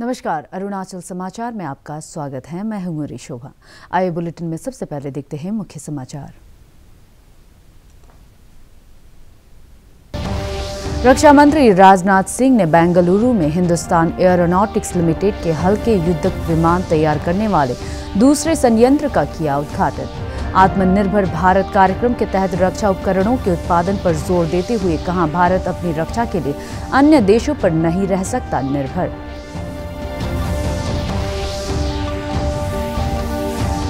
नमस्कार, अरुणाचल समाचार में आपका स्वागत है। मैं हूं मुरी शोभा। आइए बुलेटिन में सबसे पहले देखते हैं मुख्य समाचार। रक्षा मंत्री राजनाथ सिंह ने बेंगलुरु में हिंदुस्तान एरोनॉटिक्स लिमिटेड के हल्के युद्धक विमान तैयार करने वाले दूसरे संयंत्र का किया उद्घाटन। आत्मनिर्भर भारत कार्यक्रम के तहत रक्षा उपकरणों के उत्पादन पर जोर देते हुए कहा, भारत अपनी रक्षा के लिए अन्य देशों पर नहीं रह सकता निर्भर।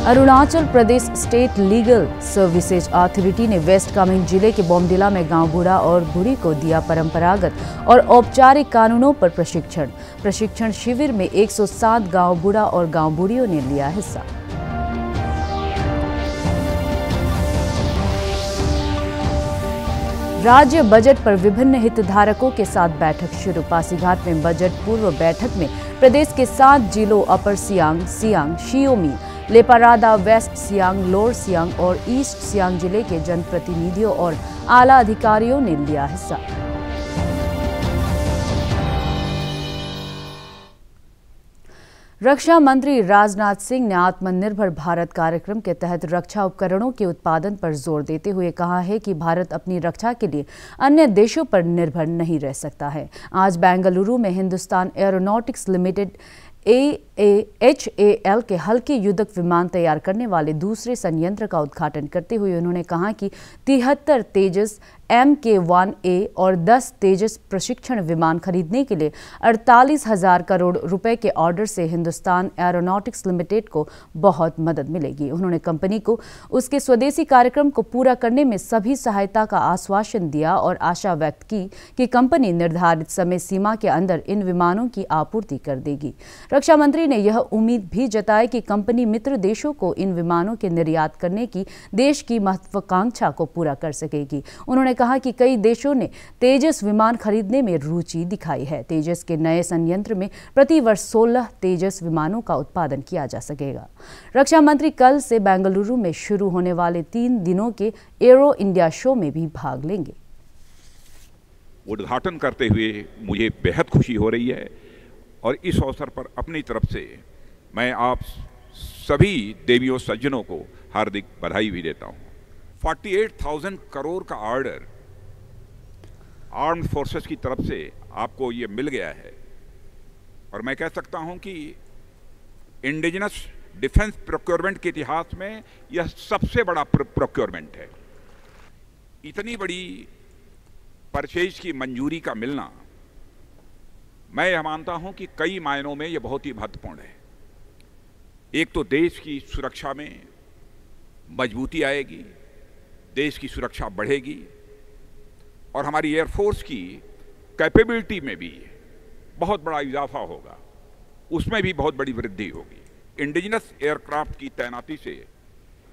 Arunachal Pradesh state legal services authority ने वेस्ट कामेंग जिले के बोमडिला में गांव बूढ़ा और बूढ़ी को दिया परंपरागत और औपचारिक कानूनों पर प्रशिक्षण शिविर में 107 गांव बूढ़ा और गांव बूढ़ियों ने लिया हिस्सा। राज्य बजट पर विभिन्न हितधारकों के साथ बैठक शुरू। पासीघाट में बजट पूर्व बैठक में प्रदेश के 7 जिलों upper Siang, Shi Yomi, Leparada, west Siang, lower Siang और ईस्ट सियांग जिले के जनप्रतिनिधियों और आला अधिकारियों ने लिया हिस्सा। रक्षा मंत्री राजनाथ सिंह ने आत्मनिर्भर भारत कार्यक्रम के तहत रक्षा उपकरणों के उत्पादन पर जोर देते हुए कहा है कि भारत अपनी रक्षा के लिए अन्य देशों पर निर्भर नहीं रह सकता है। आज बेंगलुरु में हिंदुस्तान एरोनॉटिक्स लिमिटेड HAL के हल्के युद्धक विमान तैयार करने वाले दूसरे संयंत्र का उद्घाटन करते हुए उन्होंने कहा कि 73 तेजस MK-1A और 10 तेजस प्रशिक्षण विमान खरीदने के लिए 48,000 करोड़ रुपए के ऑर्डर से हिंदुस्तान एरोनॉटिक्स लिमिटेड को बहुत मदद मिलेगी। उन्होंने कंपनी को उसके स्वदेशी कार्यक्रम को पूरा करने में सभी सहायता का आश्वासन दिया और आशा व्यक्त की कि कंपनी निर्धारित समय सीमा के अंदर इन विमानों की आपूर्ति कर देगी। रक्षा मंत्री ने यह उम्मीद भी जताई कि कंपनी मित्र देशों को इन विमानों के निर्यात करने की देश की महत्वाकांक्षा को पूरा कर सकेगी। उन्होंने कहा कि कई देशों ने तेजस विमान खरीदने में रुचि दिखाई है। तेजस के नए संयंत्र में प्रति वर्ष 16 तेजस विमानों का उत्पादन किया जा सकेगा। रक्षा मंत्री कल से बेंगलुरु में शुरू होने वाले 3 दिनों के एरो इंडिया शो में भी भाग लेंगे। उद्घाटन करते हुए मुझे बेहद खुशी हो रही है और इस अवसर पर अपनी तरफ से मैं आप सभी देवियों सज्जनों को हार्दिक बधाई भी देता हूं। 48,000 करोड़ का ऑर्डर आर्म्ड फोर्सेस की तरफ से आपको ये मिल गया है और मैं कह सकता हूं कि इंडिजिनस डिफेंस प्रोक्योरमेंट के इतिहास में यह सबसे बड़ा प्रोक्योरमेंट है। इतनी बड़ी परचेज की मंजूरी का मिलना, मैं यह मानता हूं कि कई मायनों में यह बहुत ही महत्वपूर्ण है। एक तो देश की सुरक्षा में मजबूती आएगी, देश की सुरक्षा बढ़ेगी और हमारी एयरफोर्स की कैपेबिलिटी में भी बहुत बड़ा इजाफा होगा, उसमें भी बहुत बड़ी वृद्धि होगी। इंडिजिनस एयरक्राफ्ट की तैनाती से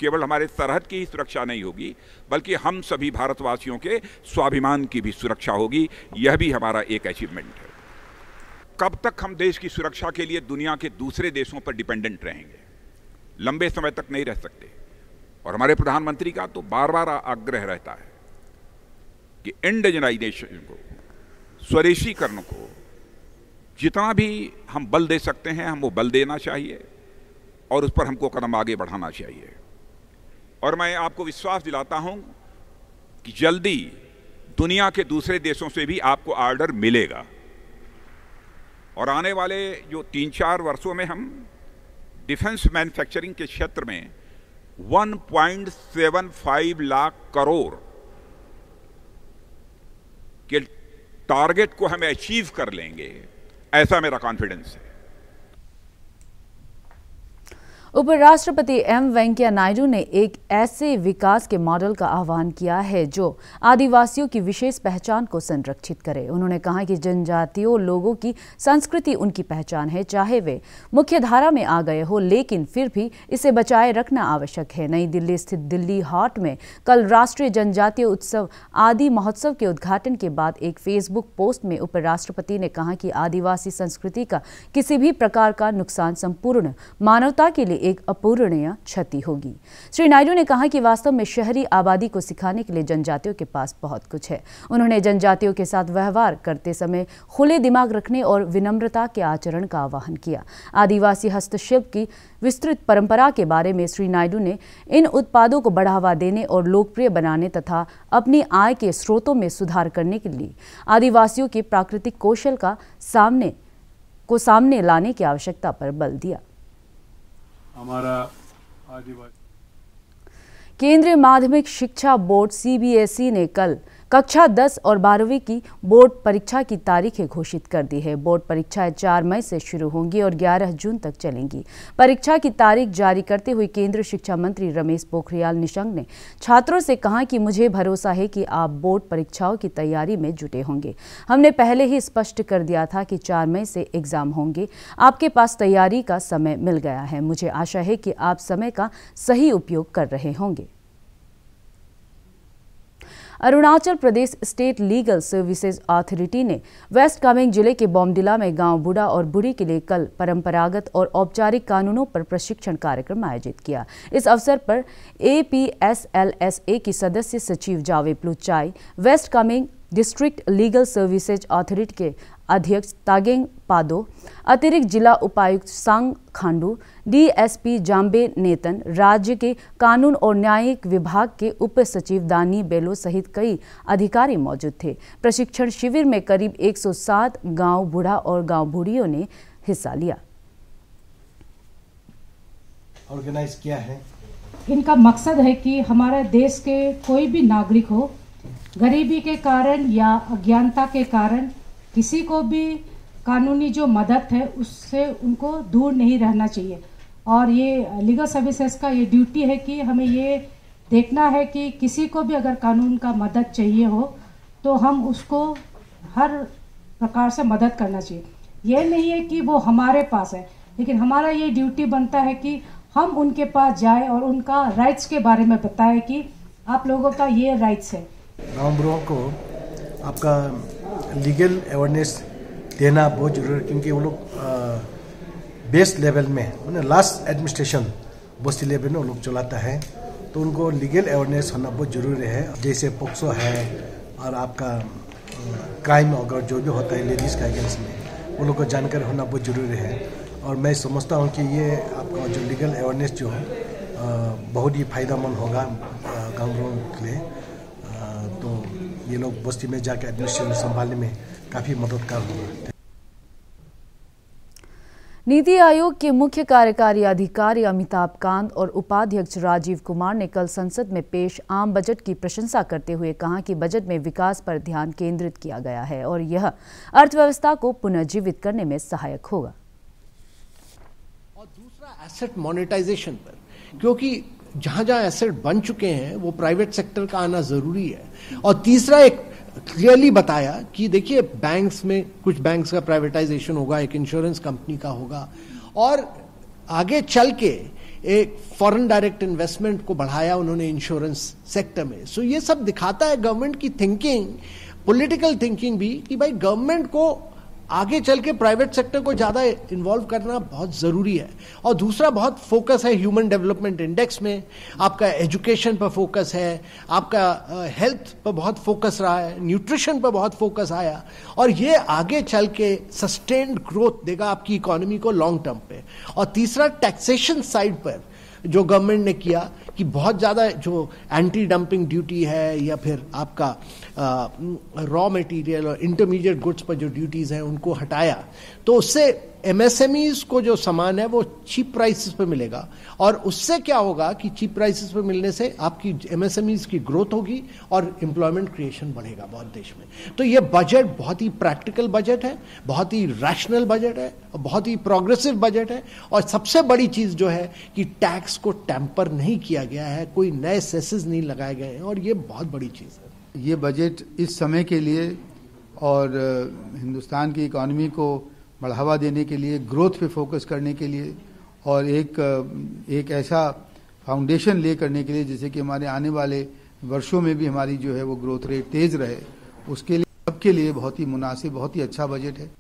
केवल हमारे सरहद की ही सुरक्षा नहीं होगी बल्कि हम सभी भारतवासियों के स्वाभिमान की भी सुरक्षा होगी। यह भी हमारा एक अचीवमेंट है। कब तक हम देश की सुरक्षा के लिए दुनिया के दूसरे देशों पर डिपेंडेंट रहेंगे? लंबे समय तक नहीं रह सकते और हमारे प्रधानमंत्री का तो बार बार आग्रह रहता है कि इंडिजिनाइजेशन को, स्वदेशीकरण को जितना भी हम बल दे सकते हैं हम वो बल देना चाहिए और उस पर हमको कदम आगे बढ़ाना चाहिए। और मैं आपको विश्वास दिलाता हूं कि जल्दी दुनिया के दूसरे देशों से भी आपको ऑर्डर मिलेगा और आने वाले जो 3-4 वर्षों में हम डिफेंस मैन्युफैक्चरिंग के क्षेत्र में 1.75 लाख करोड़ के टारगेट को हमें अचीव कर लेंगे, ऐसा मेरा कॉन्फिडेंस है। उपराष्ट्रपति एम वेंकैया नायडू ने एक ऐसे विकास के मॉडल का आह्वान किया है जो आदिवासियों की विशेष पहचान को संरक्षित करे। उन्होंने कहा कि जनजातीय लोगों की संस्कृति उनकी पहचान है, चाहे वे मुख्य धारा में आ गए हो, लेकिन फिर भी इसे बचाए रखना आवश्यक है। नई दिल्ली स्थित दिल्ली हाट में कल राष्ट्रीय जनजातीय उत्सव आदि महोत्सव के उद्घाटन के बाद एक फेसबुक पोस्ट में उपराष्ट्रपति ने कहा कि आदिवासी संस्कृति का किसी भी प्रकार का नुकसान संपूर्ण मानवता के लिए एक अपूरणीय क्षति होगी। श्री नायडू ने कहा कि वास्तव में शहरी आबादी को सिखाने के लिए जनजातियों के पास बहुत कुछ है। उन्होंने जनजातियों के साथ व्यवहार करते समय खुले दिमाग रखने और विनम्रता के आचरण का आह्वान किया। आदिवासी हस्तशिल्प की विस्तृत परंपरा के बारे में श्री नायडू ने इन उत्पादों को बढ़ावा देने और लोकप्रिय बनाने तथा अपनी आय के स्रोतों में सुधार करने के लिए आदिवासियों के प्राकृतिक कौशल का सामने लाने की आवश्यकता पर बल दिया। हमारा आदिवासी केंद्रीय माध्यमिक शिक्षा बोर्ड सीबीएसई ने कल कक्षा 10 और 12वीं की बोर्ड परीक्षा की तारीखें घोषित कर दी है। बोर्ड परीक्षाएं 4 मई से शुरू होंगी और 11 जून तक चलेंगी। परीक्षा की तारीख जारी करते हुए केंद्रीय शिक्षा मंत्री रमेश पोखरियाल निशंक ने छात्रों से कहा कि मुझे भरोसा है कि आप बोर्ड परीक्षाओं की तैयारी में जुटे होंगे। हमने पहले ही स्पष्ट कर दिया था कि 4 मई से एग्जाम होंगे। आपके पास तैयारी का समय मिल गया है। मुझे आशा है कि आप समय का सही उपयोग कर रहे होंगे। Arunachal Pradesh state legal services authority ने वेस्ट कामेंग जिले के बोमडिला में गांव बूढ़ा और बूढ़ी के लिए कल परंपरागत और औपचारिक कानूनों पर प्रशिक्षण कार्यक्रम आयोजित किया। इस अवसर पर APSLSA की सदस्य सचिव Jawe Pluchai, west Kameng district legal services authority के अध्यक्ष तागेंग पादो, अतिरिक्त जिला उपायुक्त सांग खांडू, DSP जाम्बे नेतन, राज्य के कानून और न्यायिक विभाग के उप सचिव दानी बेलो सहित कई अधिकारी मौजूद थे। प्रशिक्षण शिविर में करीब 107 गांव बूढ़ा और गांव बूढ़ियों ने हिस्सा लिया। ऑर्गेनाइज किया है। इनका मकसद है कि हमारे देश के कोई भी नागरिक हो, गरीबी के कारण या अज्ञानता के कारण किसी को भी कानूनी जो मदद है उससे उनको दूर नहीं रहना चाहिए। और ये लीगल सर्विसेज का ये ड्यूटी है कि हमें ये देखना है कि किसी को भी अगर कानून का मदद चाहिए हो तो हम उसको हर प्रकार से मदद करना चाहिए। ये नहीं है कि वो हमारे पास है, लेकिन हमारा ये ड्यूटी बनता है कि हम उनके पास जाए और उनका राइट्स के बारे में बताएं कि आप लोगों का ये राइट्स है। गाँव बूढ़ों को आपका लीगल अवेयरनेस देना बहुत जरूरी है, क्योंकि वो लोग बेस लेवल में लास्ट एडमिनिस्ट्रेशन बस्ती लेवल में वो लोग चलाता है, तो उनको लीगल अवेयरनेस होना बहुत ज़रूरी है। जैसे पोक्सो है और आपका क्राइम अगर जो भी होता है लेडीज़ का अगेंस्ट में, वो लोग को जानकारी होना बहुत ज़रूरी है। और मैं समझता हूँ कि ये आपका जो लीगल अवेयरनेस जो है बहुत ही फायदेमंद होगा गाँव के लिए। तो ये लोग बस्ती में जाकर एडमिनिस्ट्रेशन संभालने में काफ़ी मददगार होगा। नीति आयोग के मुख्य कार्यकारी अधिकारी अमिताभ कांत और उपाध्यक्ष राजीव कुमार ने कल संसद में पेश आम बजट की प्रशंसा करते हुए कहा कि बजट में विकास पर ध्यान केंद्रित किया गया है और यह अर्थव्यवस्था को पुनर्जीवित करने में सहायक होगा। और दूसरा एसेट मोनेटाइजेशन पर, क्योंकि जहां जहां एसेट बन चुके हैं वो प्राइवेट सेक्टर का आना जरूरी है। और तीसरा एक क्लियरली बताया कि देखिए बैंक्स में कुछ बैंक्स का प्राइवेटाइजेशन होगा, एक इंश्योरेंस कंपनी का होगा, और आगे चल के एक फॉरेन डायरेक्ट इन्वेस्टमेंट को बढ़ाया उन्होंने इंश्योरेंस सेक्टर में। सो ये सब दिखाता है गवर्नमेंट की थिंकिंग, पॉलिटिकल थिंकिंग भी, कि भाई गवर्नमेंट को आगे चल के प्राइवेट सेक्टर को ज्यादा इन्वॉल्व करना बहुत जरूरी है। और दूसरा बहुत फोकस है ह्यूमन डेवलपमेंट इंडेक्स में, आपका एजुकेशन पर फोकस है, आपका हेल्थ पर बहुत फोकस रहा है, न्यूट्रिशन पर बहुत फोकस आया, और ये आगे चल के सस्टेन्ड ग्रोथ देगा आपकी इकोनॉमी को लॉन्ग टर्म पे। और तीसरा टैक्सेशन साइड पर जो गवर्नमेंट ने किया कि बहुत ज़्यादा जो एंटी डंपिंग ड्यूटी है या फिर आपका रॉ मटेरियल और इंटरमीडिएट गुड्स पर जो ड्यूटीज़ हैं उनको हटाया, तो उससे एमएसएमईज को जो सामान है वो चीप प्राइसेस पे मिलेगा। और उससे क्या होगा कि चीप प्राइसेस पे मिलने से आपकी एमएसएमईज की ग्रोथ होगी और एम्प्लॉयमेंट क्रिएशन बढ़ेगा बहुत देश में। तो ये बजट बहुत ही प्रैक्टिकल बजट है, बहुत ही रैशनल बजट है, बहुत ही प्रोग्रेसिव बजट है। और सबसे बड़ी चीज़ जो है कि टैक्स को टेम्पर नहीं किया गया है, कोई नए सेसेस नहीं लगाए गए हैं, और ये बहुत बड़ी चीज़ है। ये बजट इस समय के लिए और हिंदुस्तान की इकॉनमी को बढ़ावा देने के लिए, ग्रोथ पे फोकस करने के लिए और एक ऐसा फाउंडेशन ले करने के लिए जिससे कि हमारे आने वाले वर्षों में भी हमारी जो है वो ग्रोथ रेट तेज रहे, उसके लिए सबके लिए बहुत ही मुनासिब, बहुत ही अच्छा बजट है।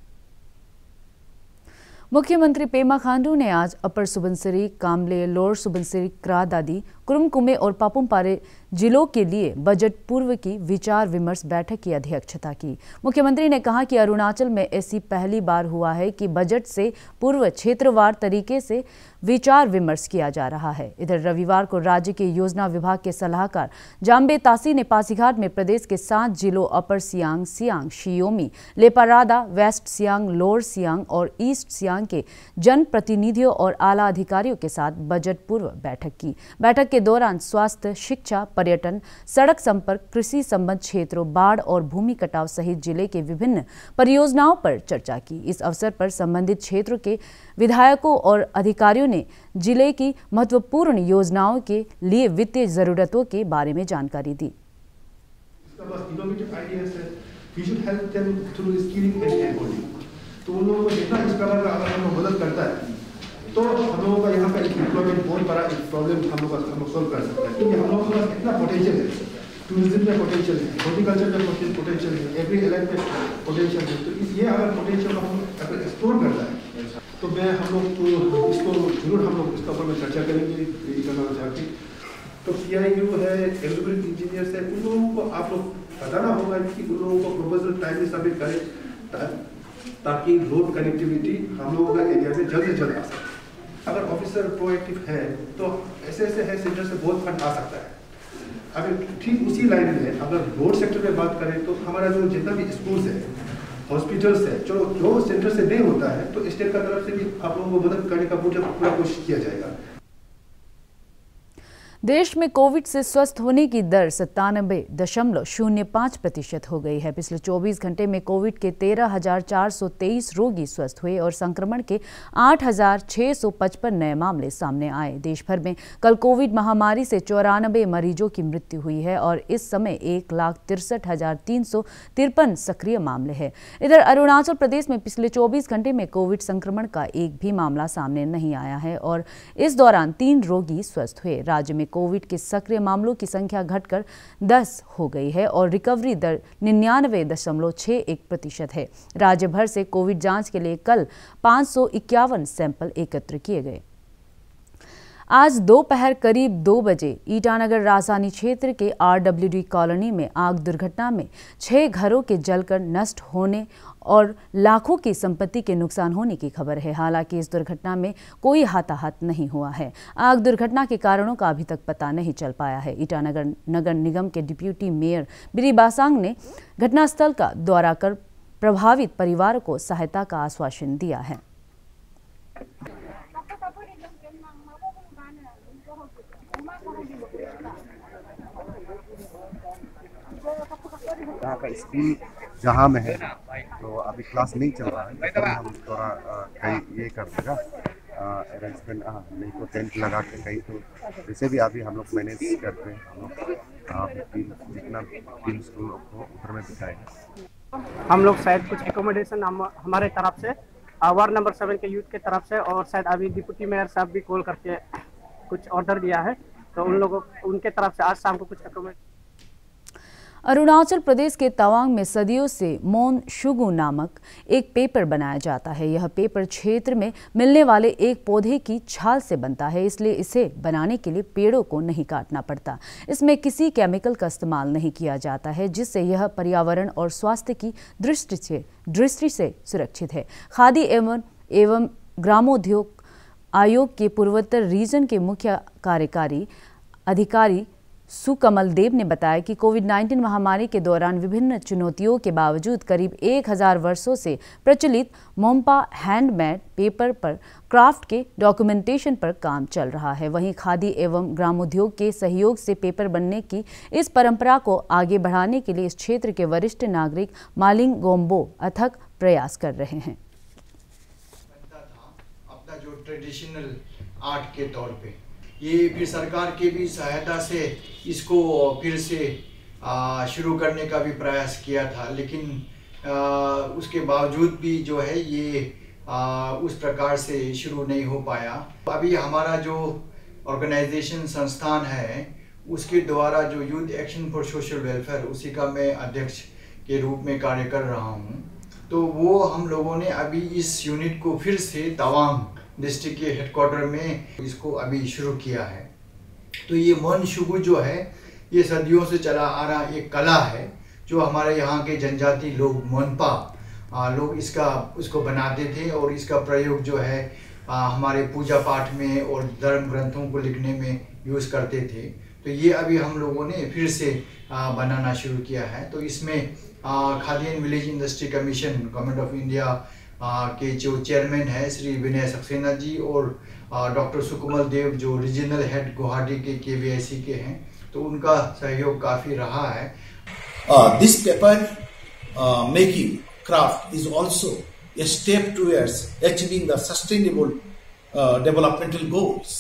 मुख्यमंत्री पेमा खांडू ने आज अपर सुबनसिरी, कामले, लोअर सुबनसिरी, क्रादादी, कुरुम-कुमे और पापुम-पारे जिलों के लिए बजट पूर्व की विचार विमर्श बैठक की अध्यक्षता की। मुख्यमंत्री ने कहा कि अरुणाचल में ऐसी पहली बार हुआ है कि बजट से पूर्व क्षेत्रवार तरीके से विचार विमर्श किया जा रहा है। इधर रविवार को राज्य के योजना विभाग के सलाहकार जाम्बे तासी ने पासीघाट में प्रदेश के 7 जिलों upper Siang, Siang, Shi Yomi, Leparada, west Siang, lower Siang और ईस्ट सियांग के जनप्रतिनिधियों और आला अधिकारियों के साथ बजट पूर्व बैठक की। बैठक के दौरान स्वास्थ्य, शिक्षा, पर्यटन, सड़क संपर्क, कृषि संबंध क्षेत्रों, बाढ़ और भूमि कटाव सहित जिले के विभिन्न परियोजनाओं पर चर्चा की। इस अवसर पर संबंधित क्षेत्रों के विधायकों और अधिकारियों ने जिले की महत्वपूर्ण योजनाओं के लिए वित्तीय जरूरतों के बारे में जानकारी दी। तो उन लोगों को जितना इस प्रकार का अगर हम मदद करता है तो हम लोगों का यहाँ का एम्प्लॉयमेंट बहुत बड़ा एक प्रॉब्लम हम लोग सॉल्व कर सकते हैं, क्योंकि हम लोगों के पास इतना पोटेंशियल है, टूरिज्म में पोटेंशियल है, हॉर्टिकल्चर में पोटेंशियल है, एवरी एलाइट में पोटेंशियल है। तो ये अगर पोटेंशियल हम अगर एक्सप्लोर करता है तो मैं हम लोग इसको जरूर हम लोग इसके ऊपर में चर्चा करेंगे करना चाहते। तो PIU है, एग्रीकल्चर इंजीनियर्स है, उन लोगों को आप लोग बताना होगा कि उन लोगों को प्रपोजल टाइमली सबमिट करें ताकि रोड कनेक्टिविटी हम लोगों का एरिया में जल्द से जल्द आ सके। अगर ऑफिसर प्रोएक्टिव है तो ऐसे है सेंटर से बहुत फंड आ सकता है। अगर ठीक उसी लाइन में अगर रोड सेक्टर में बात करें तो हमारा जो जितना भी स्कूल्स है, हॉस्पिटल्स है, जो सेंटर से नहीं होता है तो स्टेट का तरफ से भी आप लोगों को मदद करने का पूरा कोशिश किया जाएगा। देश में कोविड से स्वस्थ होने की दर 97.05% हो गई है। पिछले 24 घंटे में कोविड के 13,423 रोगी स्वस्थ हुए और संक्रमण के 8,655 नए मामले सामने आए। देश भर में कल कोविड महामारी से 94 मरीजों की मृत्यु हुई है और इस समय 1,63,353 सक्रिय मामले हैं। इधर अरुणाचल प्रदेश में पिछले 24 घंटे में कोविड संक्रमण का एक भी मामला सामने नहीं आया है और इस दौरान 3 रोगी स्वस्थ हुए। राज्य में कोविड के सक्रिय मामलों की संख्या घटकर 10 हो गई है और रिकवरी दर 99.61% है। राज्य भर से कोविड जांच के लिए कल 551 सैंपल एकत्र किए गए। आज दोपहर करीब 2 बजे ईटानगर राजधानी क्षेत्र के RWD कॉलोनी में आग दुर्घटना में 6 घरों के जलकर नष्ट होने और लाखों की संपत्ति के नुकसान होने की खबर है। हालांकि इस दुर्घटना में कोई हताहत नहीं हुआ है। आग दुर्घटना के कारणों का अभी तक पता नहीं चल पाया है। ईटानगर नगर निगम के डिप्टी मेयर बिरी बासांग ने घटनास्थल का दौरा कर प्रभावित परिवार को सहायता का आश्वासन दिया है। यहाँ का स्कूल जहाँ में है तो अभी क्लास नहीं चल रहा है, तो हम थोड़ा कहीं ये कर देगा अरेंजमेंट, नहीं तो टेंट लगा के कहीं, तो जैसे भी अभी हम लोग मैनेज करते हैं। हम लोग जितना टीम स्कूल को ऊपर में बिठाएंगे। हम लोग शायद कुछ एकोमोडेशन हमारे तरफ से वार्ड नंबर 7 के यूथ के तरफ से, और शायद अभी डिप्टी मेयर साहब भी कॉल करके कुछ ऑर्डर दिया है, तो उन लोगों उनके तरफ से आज शाम को कुछ एकोमोडेशन। अरुणाचल प्रदेश के तवांग में सदियों से मोन शुगु नामक एक पेपर बनाया जाता है। यह पेपर क्षेत्र में मिलने वाले एक पौधे की छाल से बनता है, इसलिए इसे बनाने के लिए पेड़ों को नहीं काटना पड़ता। इसमें किसी केमिकल का इस्तेमाल नहीं किया जाता है, जिससे यह पर्यावरण और स्वास्थ्य की दृष्टि से सुरक्षित है। खादी एवं ग्रामोद्योग आयोग के पूर्वोत्तर रीजन के मुख्य कार्यकारी अधिकारी सुकमल देव ने बताया कि कोविड-19 महामारी के दौरान विभिन्न चुनौतियों के बावजूद करीब 1000 वर्षों से प्रचलित मोम्पा हैंडमेड पेपर पर क्राफ्ट के डॉक्यूमेंटेशन पर काम चल रहा है। वहीं खादी एवं ग्रामोद्योग के सहयोग से पेपर बनने की इस परंपरा को आगे बढ़ाने के लिए इस क्षेत्र के वरिष्ठ नागरिक मालिंग गोम्बो अथक प्रयास कर रहे हैं। अपना जो ट्रेडिशनल आर्ट के तौर पे ये फिर सरकार के भी सहायता से इसको फिर से शुरू करने का भी प्रयास किया था, लेकिन उसके बावजूद भी जो है ये उस प्रकार से शुरू नहीं हो पाया। अभी हमारा जो ऑर्गेनाइजेशन संस्थान है उसके द्वारा जो youth action for social welfare, उसी का मैं अध्यक्ष के रूप में कार्य कर रहा हूँ। तो वो हम लोगों ने अभी इस यूनिट को फिर से तवांग डिस्ट्रिक्ट के हेडक्वार्टर में इसको अभी शुरू किया है। तो ये मन शुगु जो है ये सदियों से चला आ रहा एक कला है जो हमारे यहाँ के जनजाति लोग मोनपा लोग इसको बनाते थे और इसका प्रयोग जो है हमारे पूजा पाठ में और धर्म ग्रंथों को लिखने में यूज़ करते थे। तो ये अभी हम लोगों ने फिर से बनाना शुरू किया है। तो इसमें khadi and village industry commission government of India के जो चेयरमैन है श्री विनय सक्सेना जी और डॉक्टर सुकुमल देव जो रीजनल हेड गुवाहाटी के KVIC के हैं, तो उनका सहयोग काफ़ी रहा है। This paper making craft is also a step towards achieving the sustainable developmental goals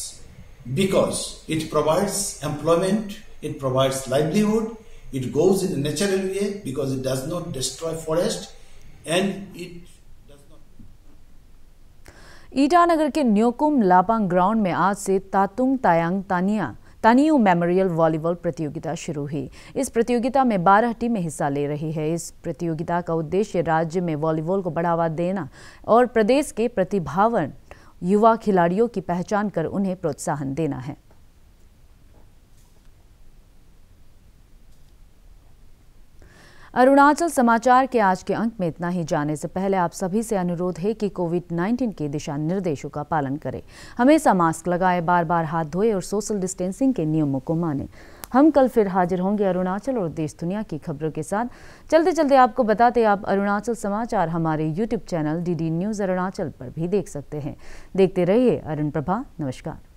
because it provides employment, it provides livelihood, it goes in a natural way because it does not destroy forest and it does not. Itanagar के Nyokum Lapang ground में आज से तातुंग तायांग तानियो memorial volleyball प्रतियोगिता शुरू हुई। इस प्रतियोगिता में 12 टीमें हिस्सा ले रही है। इस प्रतियोगिता का उद्देश्य राज्य में वॉलीबॉल को बढ़ावा देना और प्रदेश के प्रतिभावान युवा खिलाड़ियों की पहचान कर उन्हें प्रोत्साहन देना है। अरुणाचल समाचार के आज के अंक में इतना ही। जाने से पहले आप सभी से अनुरोध है कि कोविड-19 के दिशा निर्देशों का पालन करें, हमेशा मास्क लगाएं, बार बार हाथ धोएं और सोशल डिस्टेंसिंग के नियमों को मानें। हम कल फिर हाजिर होंगे अरुणाचल और देश दुनिया की खबरों के साथ। चलते चलते आपको बताते आप अरुणाचल समाचार हमारे YouTube channel DD news Arunachal पर भी देख सकते हैं। देखते रहिए अरुण प्रभा। नमस्कार।